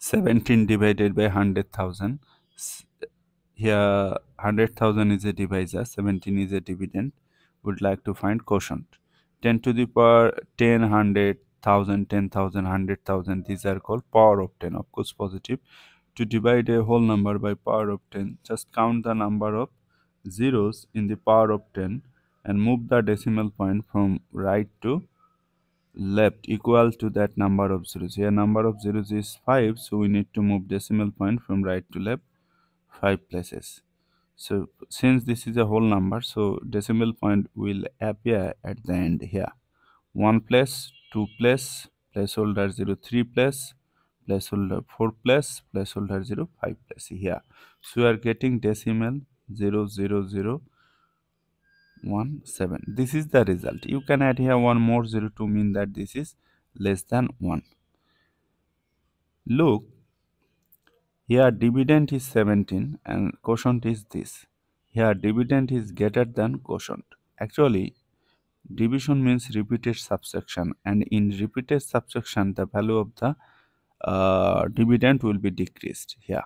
17 divided by 100,000. Here 100,000 is a divisor, 17 is a dividend. Would like to find quotient. 10 to the power 10, 100,000, 10,000, 100,000, these are called power of 10, of course positive. To divide a whole number by power of 10, just count the number of zeros in the power of 10 and move the decimal point from right to left equal to that number of zeros. Here number of zeros is 5, so we need to move decimal point from right to left 5 places. So since this is a whole number, so decimal point will appear at the end here. 1 place, 2 place, placeholder 0, 3 place, placeholder 4 place, placeholder 0, 5 place here. So we are getting decimal 00017. This is the result. You can add here one more 0 to mean that this is less than 1. Look, here dividend is 17 and quotient is this. Here dividend is greater than quotient. Actually, division means repeated subtraction, and in repeated subtraction the value of the dividend will be decreased here.